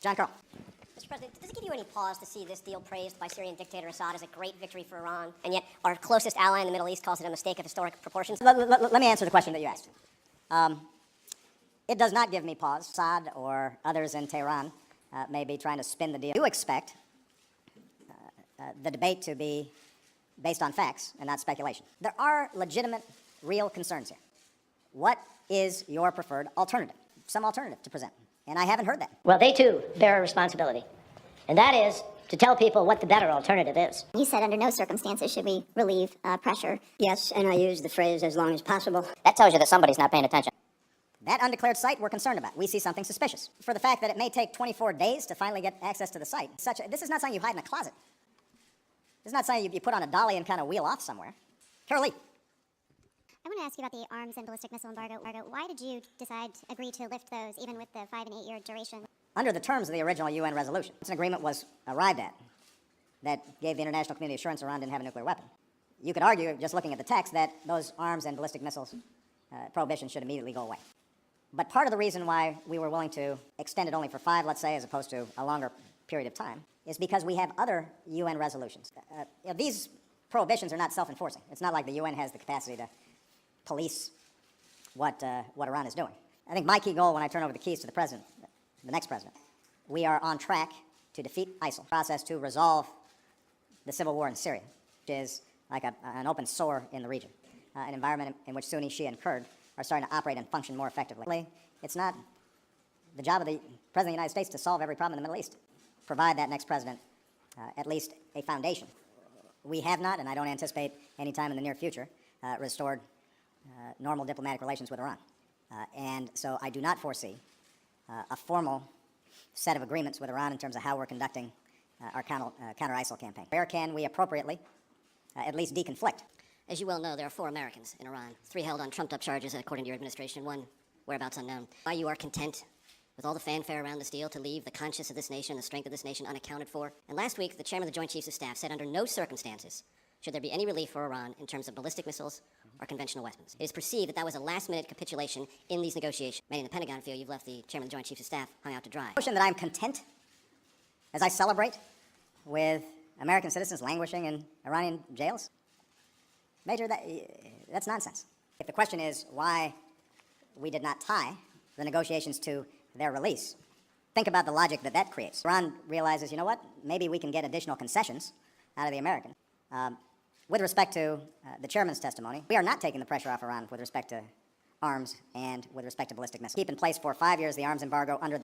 John Carl. Mr. President, does it give you any pause to see this deal praised by Syrian dictator Assad as a great victory for Iran, and yet our closest ally in the Middle East calls it a mistake of historic proportions? Let me answer the question that you asked. It does not give me pause. Assad or others in Tehran may be trying to spin the deal. I do expect the debate to be based on facts and not speculation. There are legitimate, real concerns here. What is your preferred alternative? Some alternative to present. And I haven't heard that. Well, they too bear a responsibility. And that is to tell people what the better alternative is. You said under no circumstances should we relieve pressure. Yes, and I use the phrase as long as possible. That tells you that somebody's not paying attention. That undeclared site we're concerned about. We see something suspicious. For the fact that it may take 24 days to finally get access to the site. This is not something you hide in a closet. This is not something you put on a dolly and kind of wheel off somewhere. Carol Lee. I want to ask you about the arms and ballistic missile embargo. Why did you decide to agree to lift those, even with the 5 and 8 year duration? Under the terms of the original UN resolution, an agreement was arrived at that gave the international community assurance Iran didn't have a nuclear weapon. You could argue, just looking at the text, that those arms and ballistic missiles prohibitions should immediately go away. But part of the reason why we were willing to extend it only for 5, let's say, as opposed to a longer period of time, is because we have other UN resolutions. These prohibitions are not self-enforcing. It's not like the UN has the capacity to police what Iran is doing. I think my key goal when I turn over the keys to the president, the next president, we are on track to defeat ISIL, process to resolve the civil war in Syria, which is like an open sore in the region, an environment in which Sunni, Shia, and Kurd are starting to operate and function more effectively. It's not the job of the President of the United States to solve every problem in the Middle East. Provide that next president at least a foundation. We have not, and I don't anticipate any time in the near future, restored normal diplomatic relations with Iran. And so I do not foresee a formal set of agreements with Iran in terms of how we're conducting our counter-ISIL campaign. Where can we appropriately at least deconflict? As you well know, there are 4 Americans in Iran, 3 held on trumped-up charges, according to your administration, 1 whereabouts unknown. Why you are content with all the fanfare around this deal to leave the conscience of this nation, the strength of this nation unaccounted for? And last week, the chairman of the Joint Chiefs of Staff said under no circumstances should there be any relief for Iran in terms of ballistic missiles or conventional weapons. It is perceived that that was a last-minute capitulation in these negotiations. Many in the Pentagon feel you've left the chairman of the Joint Chiefs of Staff hung out to dry. The notion that I'm content as I celebrate with American citizens languishing in Iranian jails? Major, that's nonsense. If the question is why we did not tie the negotiations to their release, think about the logic that that creates. Iran realizes, you know what, maybe we can get additional concessions out of the Americans. With respect to the chairman's testimony, we are not taking the pressure off Iran with respect to arms and with respect to ballistic missiles. Keep in place for 5 years the arms embargo under